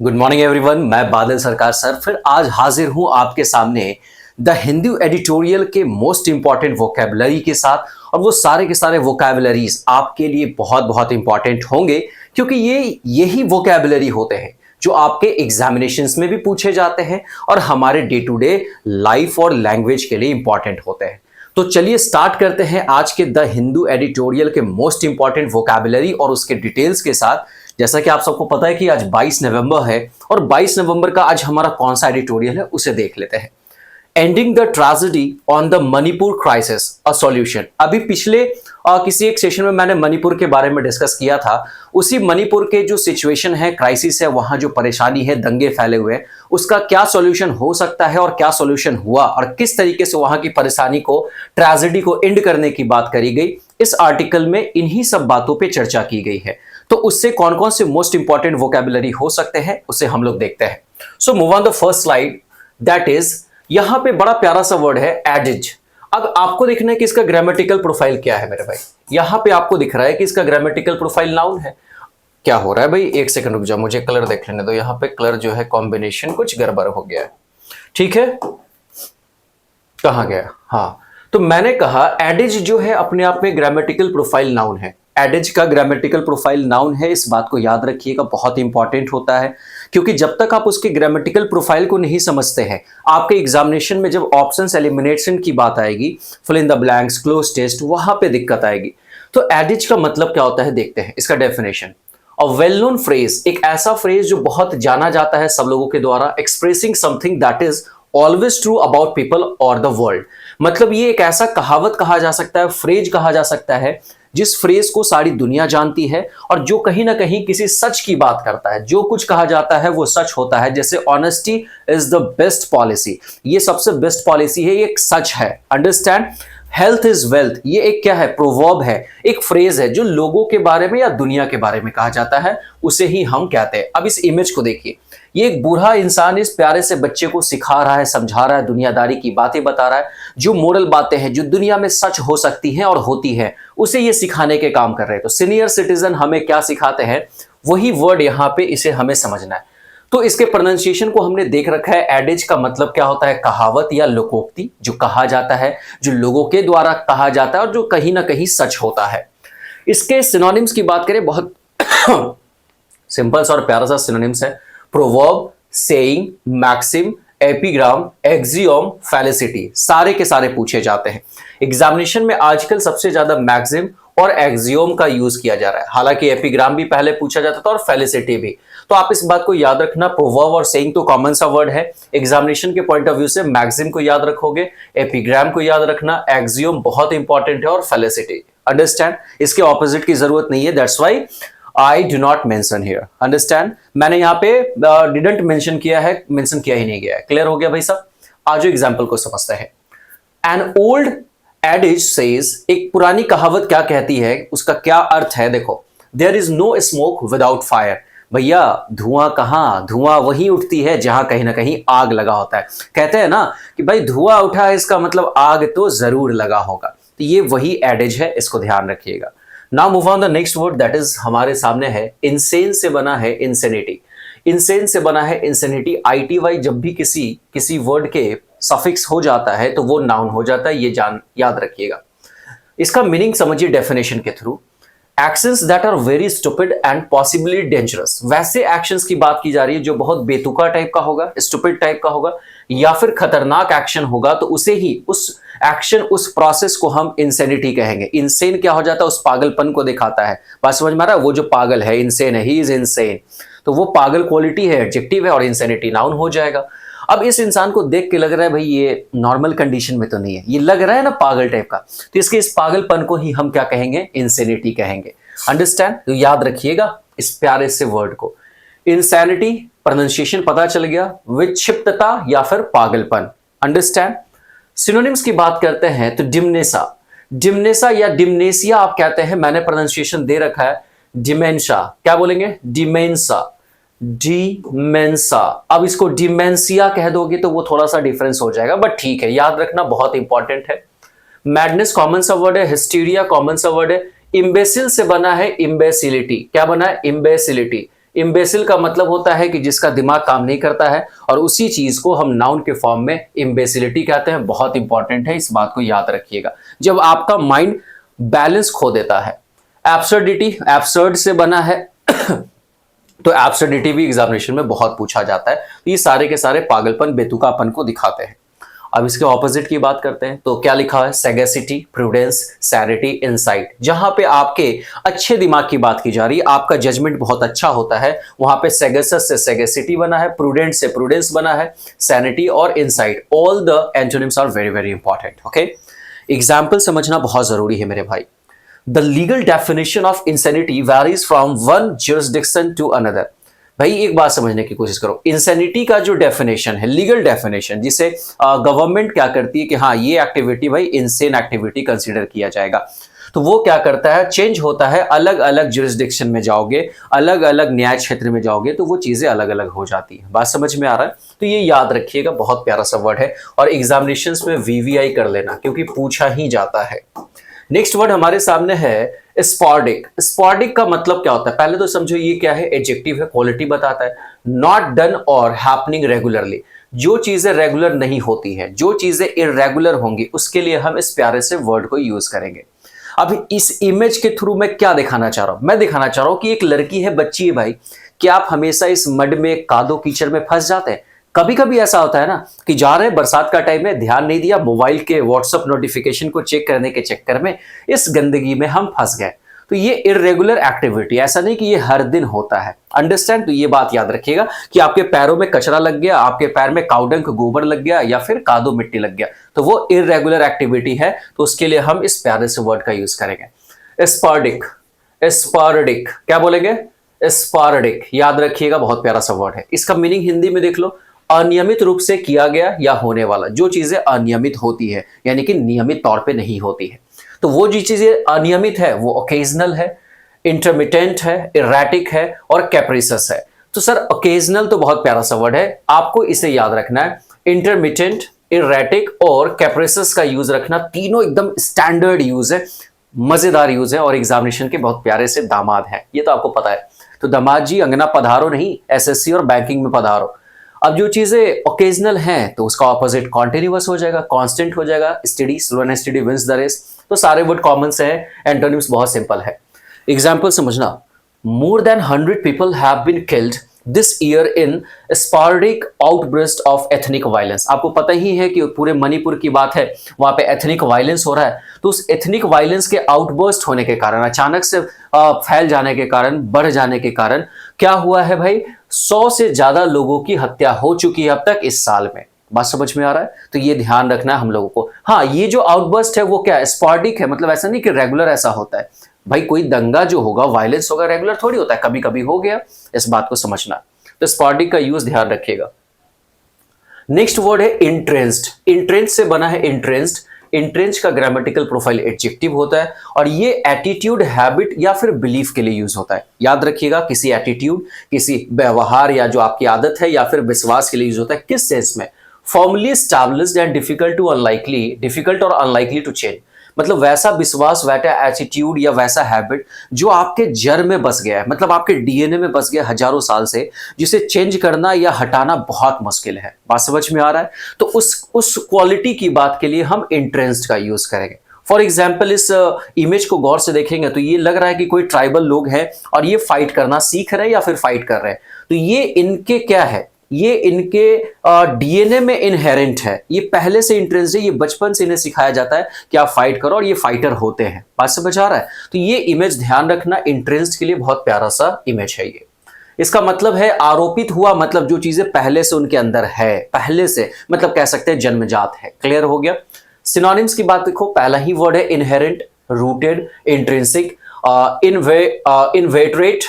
Good morning everyone. मैं बादल सरकार सर फिर आज हाजिर हूं आपके सामने द हिंदू एडिटोरियल के मोस्ट इंपॉर्टेंट वोकेबलरी के साथ। और वो सारे के सारे वोकेबलरीज आपके लिए बहुत बहुत इंपॉर्टेंट होंगे, क्योंकि यही वोकेबलरी होते हैं जो आपके एग्जामिनेशंस में भी पूछे जाते हैं और हमारे डे टू डे लाइफ और लैंग्वेज के लिए इंपॉर्टेंट होते हैं। तो चलिए स्टार्ट करते हैं आज के द हिंदू एडिटोरियल के मोस्ट इंपॉर्टेंट वोकेबलरी और उसके डिटेल्स के साथ। जैसा कि आप सबको पता है कि आज 22 नवंबर है और 22 नवंबर का आज हमारा कौन सा एडिटोरियल है उसे देख लेते हैं। Ending the tragedy on the Manipur crisis a solution. अभी पिछले किसी एक सेशन में मैंने मणिपुर के बारे में डिस्कस किया था। उसी मणिपुर के जो सिचुएशन है, क्राइसिस है, वहां जो परेशानी है, दंगे फैले हुए हैं, उसका क्या सॉल्यूशन हो सकता है और क्या सॉल्यूशन हुआ और किस तरीके से वहां की परेशानी को, ट्रेजेडी को एंड करने की बात करी गई। इस आर्टिकल में इन्हीं सब बातों पर चर्चा की गई है। तो उससे कौन कौन से मोस्ट इंपॉर्टेंट वोकेबलरी हो सकते हैं उसे हम लोग देखते हैं। So move on the first slide, that is यहां पे बड़ा प्यारा सा वर्ड है एडिज। अब आपको देखना है कि इसका ग्रामेटिकल प्रोफाइल क्या है मेरे भाई। यहां पे आपको दिख रहा है कि इसका ग्रामेटिकल प्रोफाइल नाउन है। क्या हो रहा है भाई, एक सेकंड रुक जाओ, मुझे कलर देख लेने दो। यहां पे कलर जो है कॉम्बिनेशन कुछ गड़बड़ हो गया है। ठीक है, कहां गया? हाँ, तो मैंने कहा एडिज जो है अपने आप में ग्रामेटिकल प्रोफाइल नाउन है। एडिज का ग्रामेटिकल प्रोफाइल नाउन है, इस बात को याद रखिएगा, बहुत इंपॉर्टेंट होता है। क्योंकि जब तक आप उसके ग्रामेटिकल प्रोफाइल को नहीं समझते हैं, आपके एग्जामिनेशन में जब ऑप्शंस एलिमिनेशन की बात आएगी, fill in the blanks, cloze test, वहां पे दिक्कत आएगी। तो एडिज का मतलब क्या होता है देखते हैं इसका definition. A well known phrase, एक ऐसा फ्रेज जो बहुत जाना जाता है सब लोगों के द्वारा, expressing something that is always true about people और द वर्ल्ड। मतलब ये एक ऐसा कहावत कहा जा सकता है, फ्रेज कहा जा सकता है, जिस फ्रेज को सारी दुनिया जानती है और जो कहीं ना कहीं किसी सच की बात करता है। जो कुछ कहा जाता है वो सच होता है। जैसे honesty is the best policy, ये सबसे बेस्ट पॉलिसी है, ये एक सच है। अंडरस्टैंड? हेल्थ इज वेल्थ, ये एक क्या है, प्रोवर्ब है, एक फ्रेज है जो लोगों के बारे में या दुनिया के बारे में कहा जाता है, उसे ही हम कहते हैं। अब इस इमेज को देखिए, ये एक बूढ़ा इंसान इस प्यारे से बच्चे को सिखा रहा है, समझा रहा है, दुनियादारी की बातें बता रहा है। जो मोरल बातें हैं जो दुनिया में सच हो सकती हैं और होती हैं, उसे ये सिखाने के काम कर रहे हैं। तो सीनियर सिटीजन हमें क्या सिखाते हैं, वही वर्ड यहां पे इसे हमें समझना है। तो इसके प्रोनाउंसिएशन को हमने देख रखा है। एडिज का मतलब क्या होता है, कहावत या लोकोक्ति, जो कहा जाता है, जो लोगों के द्वारा कहा जाता है और जो कहीं ना कहीं सच होता है। इसके सिनोनिम्स की बात करें, बहुत सिंपल सा और प्यारा सा सिनोनिम्स है। Proverb, saying, maxim, epigram, axiom, felicity, सारे के सारे पूछे जाते हैं एग्जामिनेशन में। आजकल सबसे ज्यादा मैक्सिम और एक्सियोम का यूज किया जा रहा है, हालांकि एपिग्राम भी पहले पूछा जाता था और फैलिसिटी भी। तो आप इस बात को याद रखना, प्रोवर्ब और सेइंग तो कॉमन सा वर्ड है। एग्जामिनेशन के पॉइंट ऑफ व्यू से मैक्सिम को याद रखोगे, एपिग्राम को याद रखना, एक्सियोम बहुत इंपॉर्टेंट है और फैलिसिटी। अंडरस्टैंड? इसके ऑपोजिट की जरूरत नहीं है, that's why I do not mention here. Understand? मैंने यहाँ पे didn't mention किया है, mention किया ही नहीं गया है। क्लियर हो गया भाई साहब? आज एग्जाम्पल को समझते हैं। An old adage says, एक पुरानी कहावत क्या कहती है, उसका क्या अर्थ है देखो। There is no smoke without fire. भैया धुआं कहाँ, धुआं वहीं उठती है जहां कहीं ना कहीं आग लगा होता है। कहते हैं ना कि भाई धुआं उठा है, इसका मतलब आग तो जरूर लगा होगा। तो ये वही एडेज है, इसको ध्यान रखिएगा। Now move on the next word, that is हमारे सामने है इंसेन से बना है इंसेनिटी। इंसेन से बना है इंसेनिटी। ITY जब भी किसी वर्ड के सफिक्स हो जाता है तो वो नाउन हो जाता है, ये याद रखिएगा। इसका मीनिंग समझिए डेफिनेशन के through. Actions that are very stupid and possibly dangerous, वैसे एक्शंस की बात की जा रही है जो बहुत बेतुका टाइप का होगा, स्टूपिड टाइप का होगा या फिर खतरनाक एक्शन होगा, तो उसे ही, उस एक्शन, उस प्रोसेस को हम इंसेनिटी कहेंगे। इंसेन क्या हो जाता है, उस पागलपन को दिखाता है। बात समझ में आ रहा है? वो जो पागल है, इंसेन है, ही इज इंसेन, तो वो पागल क्वालिटी है, एडजेक्टिव है, और इंसेनिटी नाउन हो जाएगा। अब इस इंसान को देख के लग रहा है भाई ये नॉर्मल कंडीशन में तो नहीं है, ये लग रहा है ना पागल टाइप का, तो इसके इस पागलपन को ही हम क्या कहेंगे, इंसेनिटी कहेंगे। अंडरस्टैंड? तो याद रखिएगा इस प्यारे से वर्ड को। इंसैनिटी प्रोनाउंसिएशन पता चल गया, विक्षिप्तता या फिर पागलपन। अंडरस्टैंड? सिनोनिम्स की बात करते हैं तो डिमनेसा, डिमनेसा या डिमनेसिया आप कहते हैं, मैंने प्रोनाउंसिएशन दे रखा है डिमेंशा। क्या बोलेंगे? डिमेंसा, डिमेंसा। अब इसको डिमेंसिया कह दोगे तो वो थोड़ा सा डिफरेंस हो जाएगा, बट ठीक है, याद रखना बहुत इंपॉर्टेंट है। मैडनेस कॉमन सा वर्ड है, हिस्टीरिया कॉमन सा वर्ड है। इम्बेसिल से बना है इम्बेसिलिटी। क्या बना है? इम्बेसिलिटी। इम्बेसिल का मतलब होता है कि जिसका दिमाग काम नहीं करता है, और उसी चीज को हम नाउन के फॉर्म में इम्बेसिलिटी कहते हैं। बहुत इंपॉर्टेंट है, इस बात को याद रखिएगा। जब आपका माइंड बैलेंस खो देता है। एब्सर्डिटी, एब्सर्ड से बना है तो एब्सर्डिटी भी एग्जामिनेशन में बहुत पूछा जाता है। तो ये सारे के सारे पागलपन, बेतुकापन को दिखाते हैं। अब इसके ऑपोजिट की बात करते हैं तो क्या लिखा है? सैगेसिटी, प्रूडेंस, सैनिटी, इनसाइट। जहां पे आपके अच्छे दिमाग की बात की जा रही है, आपका जजमेंट बहुत अच्छा होता है, वहां पे सैगेसस से सैगेसिटी बना है, प्रूडेंट से प्रूडेंस बना है, सैनिटी और insight. All the antonyms are very very important. Okay, example समझना बहुत जरूरी है मेरे भाई। The legal definition of insanity varies from one jurisdiction to another. भाई एक बात समझने की कोशिश करो, इंसैनिटी का जो डेफिनेशन है, लीगल डेफिनेशन, जिसे गवर्नमेंट क्या करती है कि हाँ ये एक्टिविटी भाई इनसेन एक्टिविटी कंसीडर किया जाएगा, तो वो क्या करता है? चेंज होता है। अलग अलग जुरिसडिक्शन में जाओगे, अलग अलग न्याय क्षेत्र में जाओगे तो वो चीजें अलग अलग हो जाती है। बात समझ में आ रहा है? तो ये याद रखिएगा, बहुत प्यारा सा वर्ड है, और एग्जामिनेशंस में वीवीआई कर लेना क्योंकि पूछा ही जाता है। नेक्स्ट वर्ड हमारे सामने है स्पॉर्डिक। स्पॉर्डिक का मतलब क्या होता है? पहले तो समझो ये क्या है? एडजेक्टिव है, क्वालिटी बताता है। नॉट डन और हैपनिंग रेगुलरली, जो चीजें रेगुलर नहीं होती है, जो चीजें इरेगुलर होंगी, उसके लिए हम इस प्यारे से वर्ड को यूज करेंगे। अब इस इमेज के थ्रू मैं क्या दिखाना चाह रहा हूं? मैं दिखाना चाह रहा हूं कि एक लड़की है, बच्ची है भाई, क्या आप हमेशा इस मड में, कादो कीचड़ में फंस जाते हैं? कभी कभी ऐसा होता है ना कि जा रहे हैं, बरसात का टाइम है, ध्यान नहीं दिया, मोबाइल के व्हाट्सएप नोटिफिकेशन को चेक करने के चक्कर में इस गंदगी में हम फंस गए। तो ये इरेगुलर एक्टिविटी, ऐसा नहीं कि ये हर दिन होता है। अंडरस्टैंड? तो ये बात याद रखिएगा कि आपके पैरों में कचरा लग गया, आपके पैर में काउडंग गोबर लग गया, या फिर कादो मिट्टी लग गया, तो वो इरेगुलर एक्टिविटी है। तो उसके लिए हम इस प्यारे से वर्ड का यूज करेंगे, स्पॉर्डिक। स्पॉर्डिक क्या बोलेंगे? स्पॉर्डिक, याद रखिएगा, बहुत प्यारा सा वर्ड है। इसका मीनिंग हिंदी में देख लो, अनियमित रूप से किया गया या होने वाला। जो चीजें अनियमित होती है यानी कि नियमित तौर पे नहीं होती है, तो वो जो चीजें अनियमित है वो ओकेजनल है, इंटरमिटेंट है, इरेटिक है और कैप्रिसस है। तो सर ओकेजनल तो बहुत प्यारा सा वर्ड है, आपको इसे याद रखना है। इंटरमिटेंट, इरेटिक और कैप्रिसस का यूज रखना, तीनों एकदम स्टैंडर्ड यूज है, मजेदार यूज है, और एग्जामिनेशन के बहुत प्यारे से दामाद हैं, ये तो आपको पता है। तो दामाद जी अंगना पधारो नहीं, एसएससी और बैंकिंग में पधारो। अब जो चीजें ओकेजनल हैं तो उसका ऑपोजिट कॉन्टिन्यूअस हो जाएगा, कांस्टेंट हो जाएगा। Steady, slow and steady wins the race. तो सारे वर्ड कॉमन से हैं, एंटोनिम्स बहुत सिंपल है। एग्जांपल समझना, more than 100 people have been killed this year in sporadic outburst of ethnic violence. आपको पता ही है कि पूरे मणिपुर की बात है, वहां पे एथनिक वायलेंस हो रहा है। तो उस एथनिक वायलेंस के आउटबर्स्ट होने के कारण, अचानक से फैल जाने के कारण, बढ़ जाने के कारण क्या हुआ है भाई? 100 से ज्यादा लोगों की हत्या हो चुकी है अब तक इस साल में। बात समझ में आ रहा है? तो ये ध्यान रखना है हम लोगों को। हाँ, ये जो आउटबर्स्ट है वो क्या है? स्पॉर्डिक है, मतलब ऐसा नहीं कि रेगुलर ऐसा होता है भाई। कोई दंगा जो होगा, वायलेंस होगा, रेगुलर थोड़ी होता है, कभी कभी हो गया, इस बात को समझना। तो स्पॉर्डिक का यूज ध्यान रखिएगा। नेक्स्ट वर्ड है इंट्रेंस्ड। इंट्रेंस्ड से बना है इंट्रेंस्ड। इंट्रेंस्ड का ग्रामेटिकल प्रोफाइल एडजेक्टिव होता है, और ये एटीट्यूड, हैबिट या फिर बिलीफ के लिए यूज होता है। याद रखिएगा, किसी एटीट्यूड, किसी व्यवहार या जो आपकी आदत है या फिर विश्वास के लिए यूज होता है। किस सेंस में? Formally established and difficult to unlikely, difficult और अनलाइकली टू चेंज। मतलब वैसा विश्वास, वैसा एटीट्यूड या वैसा हैबिट जो आपके जड़ में बस गया है, मतलब आपके डीएनए में बस गया हजारों साल से, जिसे चेंज करना या हटाना बहुत मुश्किल है। बात समझ में आ रहा है? तो उस क्वालिटी की बात के लिए हम इंट्रेंस्ड का यूज करेंगे। फॉर एग्जाम्पल, इस इमेज को गौर से देखेंगे तो ये लग रहा है कि कोई ट्राइबल लोग हैं और ये फाइट करना सीख रहे हैं या फिर फाइट कर रहे हैं। तो ये इनके क्या है? ये इनके डीएनए में इनहेरेंट है, ये पहले से इंट्रेंस्ड है, ये बचपन से इन्हें सिखाया जाता है कि आप फाइट करो, और ये फाइटर होते हैं। बात समझ आ रहा है? तो ये इमेज ध्यान रखना, इंट्रेंस्ड के लिए बहुत प्यारा सा इमेज है ये। इसका मतलब है आरोपित हुआ, मतलब जो चीजें पहले से उनके अंदर है, पहले से मतलब कह सकते हैं जन्मजात है। क्लियर हो गया? सिनोनिम्स की बात देखो, पहला ही वर्ड है inherent, rooted, intrinsic, inveterate,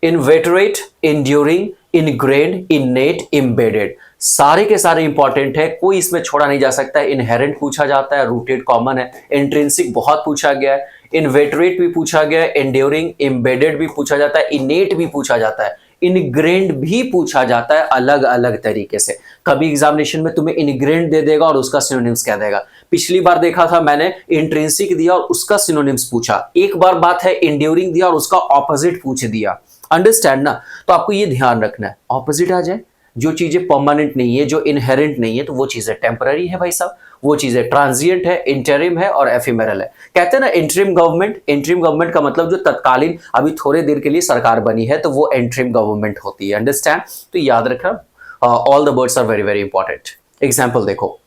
inveterate, enduring, ingrained, innate, embedded. सारे के सारे इंपॉर्टेंट है, कोई इसमें छोड़ा नहीं जा सकता है। इनहेरेंट पूछा जाता है, रूटेड कॉमन है, इंट्रिंसिक बहुत पूछा गया है, इनवेटरेट भी पूछा गया है, एंड्योरिंग, एम्बेडेड भी पूछा जाता है, इनेट भी पूछा जाता है, इनग्रेन्ड भी पूछा जाता है, अलग अलग तरीके से। कभी एग्जामिनेशन में तुम्हें इनग्रेन्ड दे देगा और उसका सिनोनिम्स कह देगा। पिछली बार देखा था मैंने, इंट्रिंसिक दिया और उसका सिनोनिम्स पूछा। एक बार बात है इंड्योरिंग दिया और उसका ऑपोजिट पूछ दिया। अंडरस्टैंड ना। तो आपको ये ध्यान रखना है, ऑपोजिट आ जाए, जो चीजें परमानेंट नहीं है, जो इनहेरेंट नहीं है, तो वो चीजें टेम्पररी है भाई साहब, वो चीजें ट्रांजिएंट है, इंटरिम है और एफिमेरल है। कहते हैं ना इंटरिम गवर्नमेंट, इंटरिम गवर्नमेंट का मतलब जो तत्कालीन अभी थोड़े देर के लिए सरकार बनी है, तो वो इंटरिम गवर्नमेंट होती है। अंडरस्टैंड? तो याद रखना, all the words are very very important. Example देखो,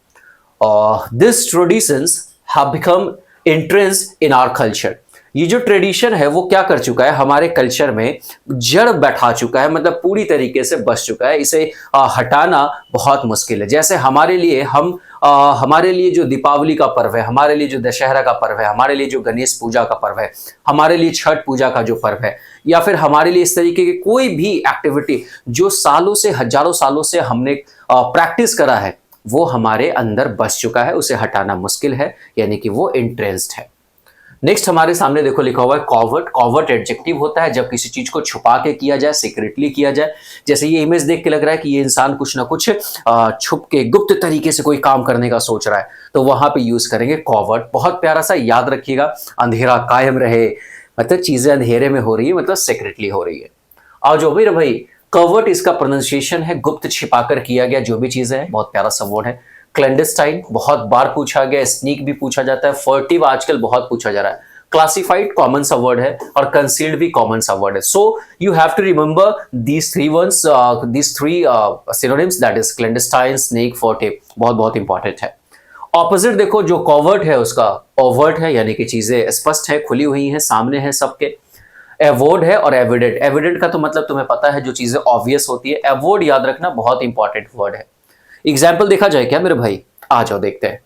this traditions have become entrenched in our culture। ये जो ट्रेडिशन है वो क्या कर चुका है, हमारे कल्चर में जड़ बैठा चुका है, मतलब पूरी तरीके से बस चुका है। इसे हटाना बहुत मुश्किल है। जैसे हमारे लिए हमारे लिए जो दीपावली का पर्व है, हमारे लिए जो दशहरा का पर्व है, हमारे लिए जो गणेश पूजा का पर्व है, हमारे लिए छठ पूजा का जो पर्व है, या फिर हमारे लिए इस तरीके की कोई भी एक्टिविटी जो सालों से, हजारों सालों से हमने प्रैक्टिस करा है, वो हमारे अंदर बस चुका है, उसे हटाना मुश्किल है, यानी कि वो इंट्रेंस्ड है। नेक्स्ट हमारे सामने देखो लिखा हुआ है कॉवर्ट। कॉवर्ट एडजेक्टिव होता है जब किसी चीज को छुपा के किया जाए, सीक्रेटली किया जाए। जैसे ये इमेज देख के लग रहा है कि ये इंसान कुछ ना कुछ छुप के गुप्त तरीके से कोई काम करने का सोच रहा है, तो वहां पे यूज करेंगे कॉवर्ट। बहुत प्यारा सा, याद रखिएगा, अंधेरा कायम रहे, मतलब चीजें अंधेरे में हो रही है, मतलब सीक्रेटली हो रही है। और जो भी भाई कवर्ट, इसका प्रोनाउंसिएशन है गुप्त, छिपाकर किया गया जो भी चीजें है। बहुत प्यारा सा वर्ड है। क्लैंडस्टाइन बहुत बार पूछा गया, स्नीक भी पूछा जाता है, फर्टिव आजकल बहुत पूछा जा रहा है। क्लासिफाइड कॉमन सा वर्ड है और कंसील्ड भी कॉमन सा वर्ड है। So you have to remember these three synonyms, that is clandestine, sneak, furtive. बहुत बहुत इंपॉर्टेंट है। ऑपोजिट देखो, जो कॉवर्ट है उसका ओवर्ट है, यानी कि चीजें स्पष्ट है, खुली हुई है, सामने है सबके। एवोर्ड है और एविडेंट। एविडेंट का तो मतलब तुम्हें पता है, जो चीजें ऑब्वियस होती है। एवोर्ड याद रखना, बहुत इंपॉर्टेंट वर्ड है। एग्जाम्पल देखा जाए क्या मेरे भाई? आ जाओ देखते हैं।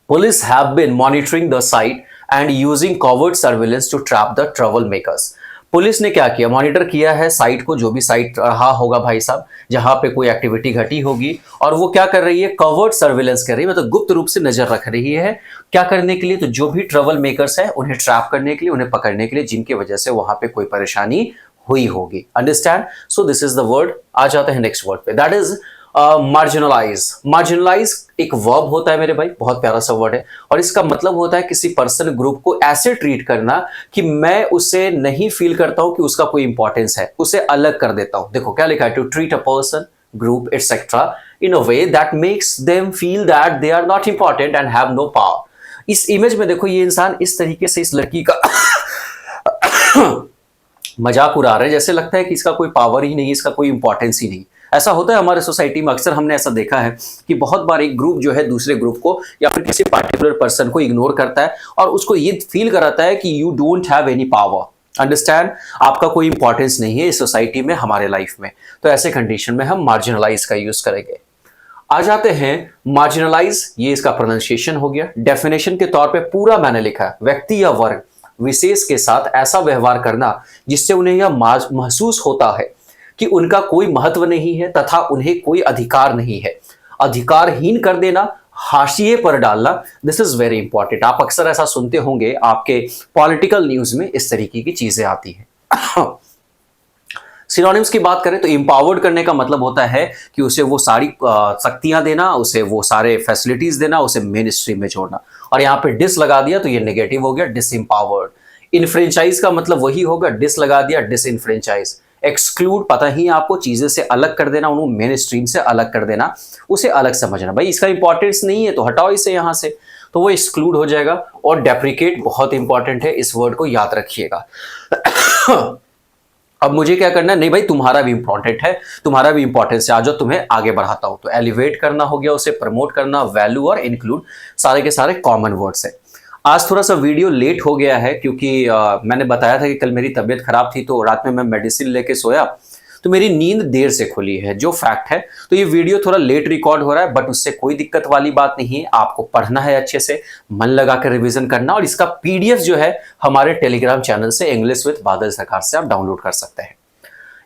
Police have been monitoring the site and using covert surveillance to trap the troublemakers. Police ने क्या किया? मॉनिटर किया है साइट को, जो भी साइट रहा होगा भाई साहब, जहां पे कोई एक्टिविटी घटी होगी, और वो क्या कर रही है? कवर्ट सर्विलेंस कर रही है, मतलब गुप्त रूप से नजर रख रही है। क्या करने के लिए? तो जो भी ट्रबल मेकर्स है उन्हें ट्रैप करने के लिए, उन्हें पकड़ने के लिए, जिनकी वजह से वहां पे कोई परेशानी हुई होगी। Understand? So this is the word. आ जाते हैं नेक्स्ट वर्ड पे, दैट इज मार्जिनलाइज। मार्जिनलाइज एक वर्ब होता है मेरे भाई, बहुत प्यारा सा वर्ड है, और इसका मतलब होता है किसी पर्सन ग्रुप को ऐसे ट्रीट करना कि मैं उसे नहीं फील करता हूं कि उसका कोई इंपॉर्टेंस है, उसे अलग कर देता हूं। देखो क्या लिखा है, to treat a person, group etcetera in a way that makes them feel that they are not important and have no power. इस इमेज में देखो, ये इंसान इस तरीके से इस लड़की का मजाक उड़ा रहे हैं, जैसे लगता है कि इसका कोई पावर ही नहीं, इसका कोई इंपॉर्टेंस ही नहीं। ऐसा होता है हमारे सोसाइटी में, अक्सर हमने ऐसा देखा है कि बहुत बार एक ग्रुप जो है दूसरे ग्रुप को या फिर किसी पार्टिकुलर पर्सन को इग्नोर करता है और उसको ये फील कराता है कि you don't have any power. Understand? आपका कोई इंपॉर्टेंस नहीं है इस सोसाइटी में, हमारे लाइफ में। तो ऐसे कंडीशन में हम मार्जिनलाइज का यूज करेंगे। आ जाते हैं मार्जिनलाइज, ये इसका प्रोनाउंसिएशन हो गया। डेफिनेशन के तौर पे पूरा मैंने लिखा है, व्यक्ति या वर्ग विशेष के साथ ऐसा व्यवहार करना जिससे उन्हें यह महसूस होता है कि उनका कोई महत्व नहीं है तथा उन्हें कोई अधिकार नहीं है। अधिकारहीन कर देना, हाशिए पर डालना, दिस इज वेरी इंपॉर्टेंट। आप अक्सर ऐसा सुनते होंगे, आपके पॉलिटिकल न्यूज में इस तरीके की चीजें आती हैं। सिनोनिम्स की बात करें तो एम्पावर्ड करने का मतलब होता है कि उसे वो सारी शक्तियां देना, उसे वो सारे फैसिलिटीज देना, उसे मेन स्ट्रीम में जोड़ना। और यहाँ पे डिस लगा दिया तो ये नेगेटिव हो गया, डिसएम्पावर्ड। इनफ्रेंचाइज का मतलब वही होगा, डिस लगा दिया, डिसइनफ्रेंचाइज। एक्सक्लूड, पता ही आपको, चीजें से अलग कर देना, उन्हें मेन स्ट्रीम से अलग कर देना, उसे अलग समझना। भाई इसका इंपॉर्टेंस नहीं है तो हटाओ इसे यहां से, तो वो एक्सक्लूड हो जाएगा। और डेप्रिकेट बहुत इंपॉर्टेंट है, इस वर्ड को याद रखिएगा। अब मुझे क्या करना है? नहीं भाई तुम्हारा भी इंपॉर्टेंट है, तुम्हारा भी इंपॉर्टेंस है, आ जाओ तुम्हें आगे बढ़ाता हूं। तो एलिवेट करना हो गया, उसे प्रमोट करना, वैल्यू और इंक्लूड, सारे के सारे कॉमन वर्ड्स है। आज थोड़ा सा वीडियो लेट हो गया है क्योंकि मैंने बताया था कि कल मेरी तबीयत खराब थी, तो रात में मैं मेडिसिन लेके सोया तो मेरी नींद देर से खुली है, जो फैक्ट है। तो ये वीडियो थोड़ा लेट रिकॉर्ड हो रहा है, बट उससे कोई दिक्कत वाली बात नहीं है। आपको पढ़ना है अच्छे से, मन लगाकर रिवीजन करना, और इसका पीडीएफ जो है हमारे टेलीग्राम चैनल से, इंग्लिश विद बादल सरकार से आप डाउनलोड कर सकते हैं।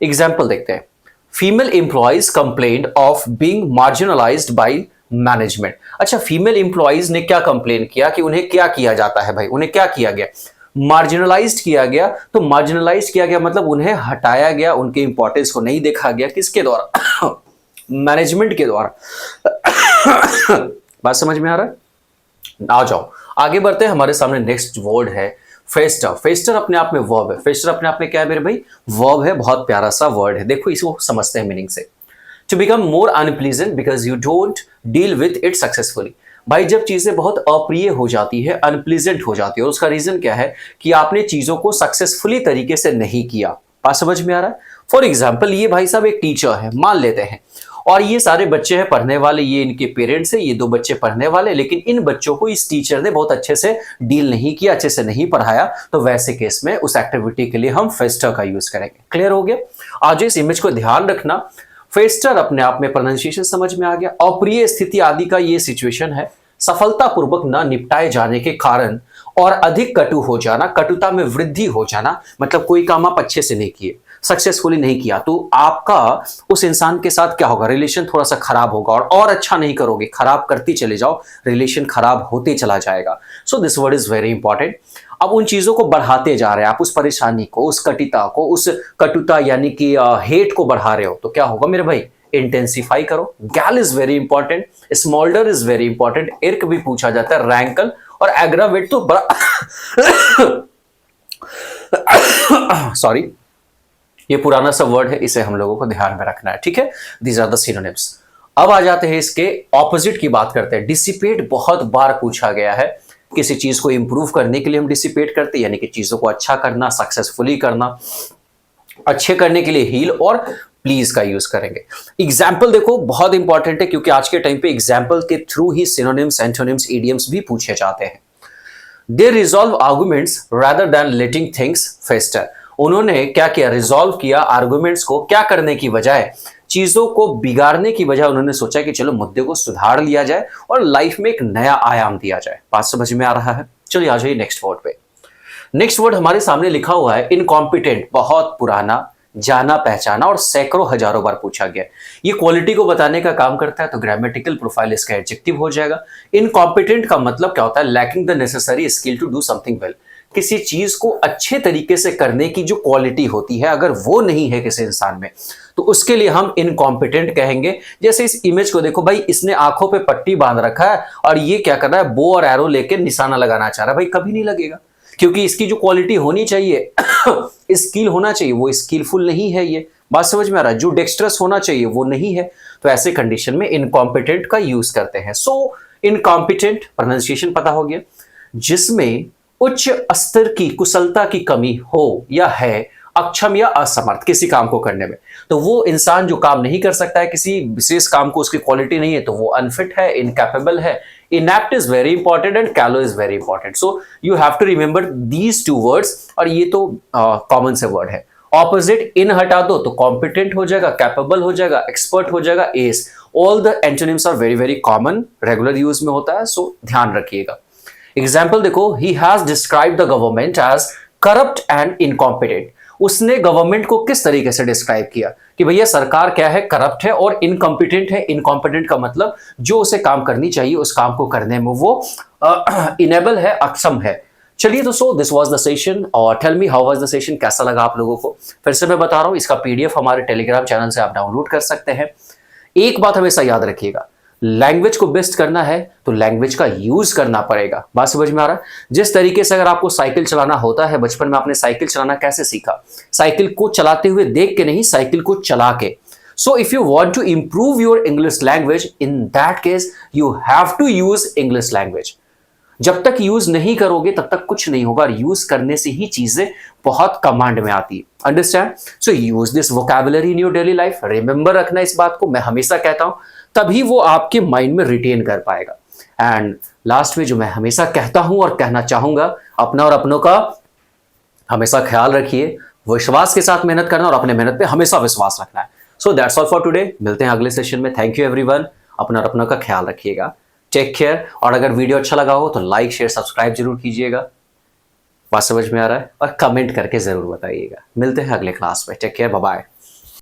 एग्जाम्पल देखते हैं। Female employees complained of being marginalised by management. अच्छा, फीमेल एम्प्लॉइज ने क्या कंप्लेन किया कि उन्हें क्या किया जाता है भाई, उन्हें क्या किया गया? मार्जिनलाइज्ड किया गया। तो मार्जिनलाइज्ड किया गया मतलब उन्हें हटाया गया, उनके इंपॉर्टेंस को नहीं देखा गया। किसके द्वारा? मैनेजमेंट के द्वारा। बात समझ में आ रहा है? आ जाओ आगे बढ़ते हैं। हमारे सामने नेक्स्ट वर्ड है फेस्टर, फेस्टर अपने आप में वर्ब है। फेस्टर अपने आप में क्या है मेरे भाई? वर्ब है। बहुत प्यारा सा वर्ड है। देखो इसको समझते हैं मीनिंग से। To become more unpleasant because you don't deal with it successfully. भाई जब चीजें बहुत अप्रिय हो जाती है, अनप्लीजेंट हो जाती है, और उसका रीजन क्या है कि आपने चीजों को सक्सेसफुली तरीके से नहीं किया। बात समझ में आ रहा है? फॉर एग्जाम्पल ये भाई साहब एक टीचर है मान लेते हैं, और ये सारे बच्चे हैं पढ़ने वाले, ये इनके पेरेंट्स हैं, ये दो बच्चे पढ़ने वाले, लेकिन इन बच्चों को इस टीचर ने बहुत अच्छे से डील नहीं किया, अच्छे से नहीं पढ़ाया, तो वैसे केस में उस एक्टिविटी के लिए हम फेस्टर का यूज करेंगे। क्लियर हो गया? आज इस इमेज को ध्यान रखना। फेस्टर अपने आप में प्रोनाउंसिएशन समझ में आ गया। अप्रिय स्थिति आदि का ये सिचुएशन है, सफलतापूर्वक न निपटाए जाने के कारण और अधिक कटु हो जाना, कटुता में वृद्धि हो जाना, मतलब कोई काम आप अच्छे से नहीं किए, सक्सेसफुली नहीं किया, तो आपका उस इंसान के साथ क्या होगा? रिलेशन थोड़ा सा खराब होगा, और अच्छा नहीं करोगे, खराब करती चले जाओ, रिलेशन खराब होते चला जाएगा। So this word is very important. अब उन चीजों को बढ़ाते जा रहे हैं आप, उस परेशानी को, उस कटिता को, उस कटुता यानी कि हेट को बढ़ा रहे हो, तो क्या होगा मेरे भाई? इंटेंसिफाई करो। Gall is very important, smoulder is very important, irk भी पूछा जाता है, रैंकल और एग्रावेट तो बड़ा सॉरी, ये पुराना सा वर्ड है, इसे हम लोगों को ध्यान में रखना है। ठीक है, दीज आर द सिनोनिम्स। अब आ जाते हैं इसके ऑपोजिट की बात करते हैं। डिसिपेट बहुत बार पूछा गया है। किसी चीज को इंप्रूव करने के लिए हम डिसिपेट करते हैं, यानी कि चीजों को अच्छा करना, सक्सेसफुली करना। अच्छे करने के लिए हील और प्लीज का यूज करेंगे। एग्जाम्पल देखो बहुत इंपॉर्टेंट है, क्योंकि आज के टाइम पे एग्जाम्पल के थ्रू ही सिनोनिम्स, एंटोनिम्स, इडियम्स भी पूछे जाते हैं। दे रिजॉल्व आर्गुमेंट्स रादर देन लेटिंग थिंग्स फेस्टर। उन्होंने क्या किया? रिजॉल्व किया आर्गुमेंट्स को, क्या करने की बजाय, चीजों को बिगाड़ने की बजाय उन्होंने सोचा कि चलो मुद्दे को सुधार लिया जाए और लाइफ में एक नया आयाम दिया जाए। बात समझ में आ रहा है? चलिए आ जाइए नेक्स्ट वर्ड पे। नेक्स्ट वर्ड हमारे सामने लिखा हुआ है इनकॉम्पिटेंट। बहुत पुराना, जाना पहचाना और सैकड़ों हजारों बार पूछा गया। ये क्वालिटी को बताने का काम करता है, तो ग्रामेटिकल प्रोफाइल इसका एडजेक्टिव हो जाएगा। इनकॉम्पिटेंट का मतलब क्या होता है? Lacking the necessary skill to do something well. किसी चीज को अच्छे तरीके से करने की जो क्वालिटी होती है, अगर वो नहीं है किसी इंसान में, तो उसके लिए हम इनकॉम्पिटेंट कहेंगे। जैसे इस इमेज को देखो भाई, इसने आंखों पे पट्टी बांध रखा है और ये क्या कर रहा है? बो और एरो लेके निशाना लगाना चाह रहा है। भाई कभी नहीं लगेगा, क्योंकि इसकी जो क्वालिटी होनी चाहिए स्किल होना चाहिए, वो स्किलफुल नहीं है। ये बात समझ में आ रहा है? जो डेक्स्ट्रस होना चाहिए वो नहीं है, तो ऐसे कंडीशन में इनकॉम्पिटेंट का यूज करते हैं। सो इनकॉम्पिटेंट प्रोनाउंसिएशन पता हो गया। जिसमें उच्च स्तर की कुशलता की कमी हो या है, अक्षम या असमर्थ किसी काम को करने में, तो वो इंसान जो काम नहीं कर सकता है, किसी विशेष काम को उसकी क्वालिटी नहीं है, तो वो अनफिट है, इनकैपेबल है। Inept is very important and callow is very important. So you have to remember these two words, और ये तो कॉमन से वर्ड है। ऑपोजिट इन हटा दो तो कॉम्पिटेंट हो जाएगा, कैपेबल हो जाएगा, एक्सपर्ट हो जाएगा, ace. All the antonyms are very very common, regular use में होता है, सो ध्यान रखिएगा। एग्जाम्पल देखो, he has describe the government as corrupt and incompetent. उसने गवर्नमेंट को किस तरीके से डिस्क्राइब किया कि भैया सरकार क्या है? करप्ट है और इनकॉम्पिटेंट है। इनकॉम्पिटेंट का मतलब जो उसे काम करनी चाहिए उस काम को करने में वो इनेबल है, अक्षम है। चलिए दोस्तों, दिस वाज द सेशन, और tell me how was the session, कैसा लगा आप लोगों को? फिर से मैं बता रहा हूं, इसका पीडीएफ हमारे टेलीग्राम चैनल से आप डाउनलोड कर सकते हैं। एक बात हमेशा याद रखिएगा, लैंग्वेज को बेस्ट करना है तो लैंग्वेज का यूज करना पड़ेगा। बात समझ में आ रहा है? जिस तरीके से अगर आपको साइकिल चलाना होता है, बचपन में आपने साइकिल चलाना कैसे सीखा? साइकिल को चलाते हुए देख के नहीं, साइकिल को चला के। So if you want to improve your English language, in that case you have to use English language. जब तक यूज नहीं करोगे तब तक कुछ नहीं होगा, और यूज करने से ही चीजें बहुत कमांड में आती है। Understand? So use this vocabulary in your daily life. Remember रखना इस बात को, मैं हमेशा कहता हूं, तभी वो आपके माइंड में रिटेन कर पाएगा। एंड लास्ट में जो मैं हमेशा कहता हूं और कहना चाहूंगा, अपना और अपनों का हमेशा ख्याल रखिए, विश्वास के साथ मेहनत करना और अपने मेहनत पे हमेशा विश्वास रखना है। So that's all for today. मिलते हैं अगले सेशन में। थैंक यू एवरीवन, अपना और अपनों का ख्याल रखिएगा। टेक केयर, और अगर वीडियो अच्छा लगा हो तो लाइक शेयर सब्सक्राइब जरूर कीजिएगा। बात समझ में आ रहा है? और कमेंट करके जरूर बताइएगा। मिलते हैं अगले क्लास में। Take care, bye bye.